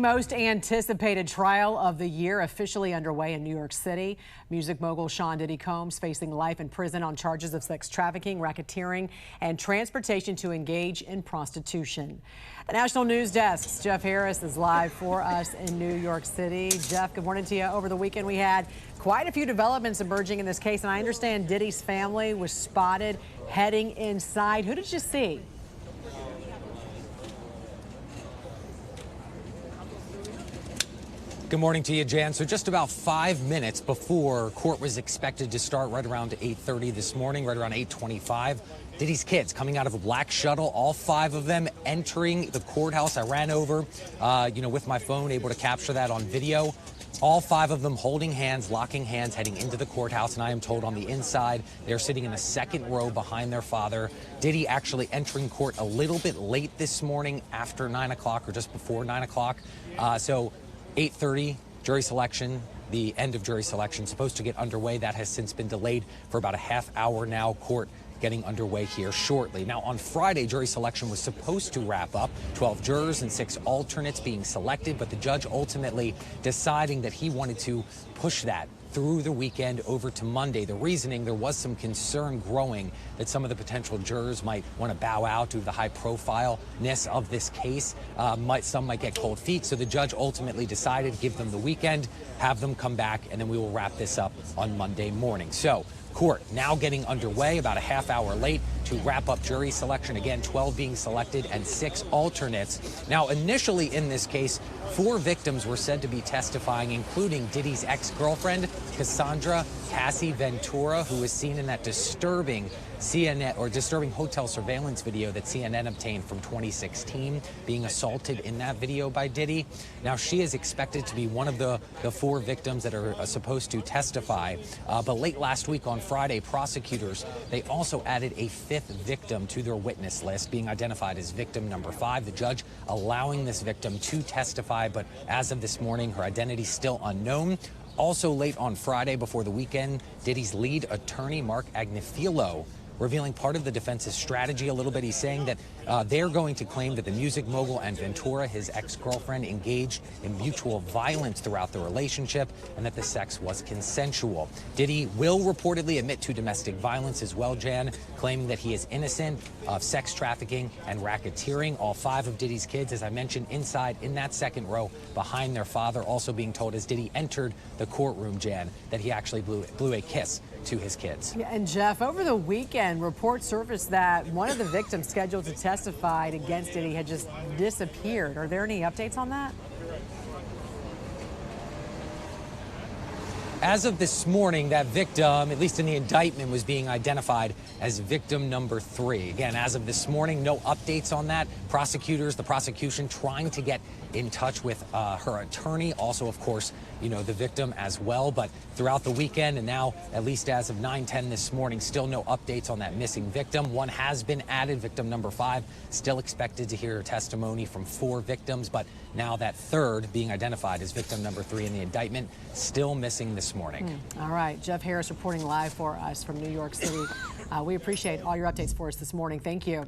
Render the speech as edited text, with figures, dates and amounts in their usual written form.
most anticipated trial of the year officially underway in New York City. Music mogul Sean Diddy Combs facing life in prison on charges of sex trafficking, racketeering, and transportation to engage in prostitution. The National News Desk's Jeff Harris is live for us in New York City. Jeff, good morning to you. Over the weekend, we had quite a few developments emerging in this case, and I understand Diddy's family was spotted heading inside. Who did you see? Good morning to you, Jan. So just about 5 minutes before court was expected to start, right around 8:30 this morning, right around 8:25, Diddy's kids coming out of a black shuttle, all 5 of them entering the courthouse. I ran over, with my phone, able to capture that on video. All 5 of them holding hands, locking hands, heading into the courthouse. And I am told on the inside, they're sitting in the second row behind their father. Diddy actually entering court a little bit late this morning, after 9 o'clock or just before 9 o'clock. So 8:30, jury selection, the end of jury selection, supposed to get underway. That has since been delayed for about a half hour now. Court getting underway here shortly. Now, on Friday, jury selection was supposed to wrap up, 12 jurors and 6 alternates being selected, but the judge ultimately deciding that he wanted to push that through the weekend over to Monday. The reasoning, there was some concern growing that some of the potential jurors might want to bow out due to the high profile-ness of this case. Some might get cold feet, so the judge ultimately decided, give them the weekend, have them come back, and then we will wrap this up on Monday morning. So court now getting underway about a half hour late to wrap up jury selection. Again, 12 being selected and 6 alternates. Now, initially in this case, 4 victims were said to be testifying, including Diddy's ex-girlfriend, Cassandra Cassie Ventura, who was seen in that disturbing disturbing hotel surveillance video that CNN obtained from 2016, being assaulted in that video by Diddy. Now, she is expected to be one of the 4 victims that are supposed to testify. But late last week on Friday, prosecutors, they also added a 5th victim to their witness list, being identified as victim number 5. The judge allowing this victim to testify, but as of this morning, her identity still unknown. Also late on Friday before the weekend, Diddy's lead attorney, Mark Agnifilo, revealing part of the defense's strategy a little bit. He's saying that they're going to claim that the music mogul and Ventura, his ex-girlfriend, engaged in mutual violence throughout the relationship and that the sex was consensual. Diddy will reportedly admit to domestic violence as well, Jan, claiming that he is innocent of sex trafficking and racketeering. All 5 of Diddy's kids, as I mentioned, inside in that second row behind their father, also being told as Diddy entered the courtroom, Jan, that he actually blew a kiss to his kids. Yeah, and Jeff, over the weekend, reports surfaced that one of the victims scheduled to testify against Diddy had just disappeared. Are there any updates on that? As of this morning, that victim, at least in the indictment, was being identified as victim number 3. Again, as of this morning, no updates on that. Prosecutors, the prosecution, trying to get in touch with her attorney. Also, of course, the victim as well. But throughout the weekend and now, at least as of 9:10 this morning, still no updates on that missing victim. One has been added, victim number 5. Still expected to hear testimony from 4 victims. But now that 3rd being identified as victim number 3 in the indictment, still missing this morning. All right. Jeff Harris reporting live for us from New York City. We appreciate all your updates for us this morning. Thank you.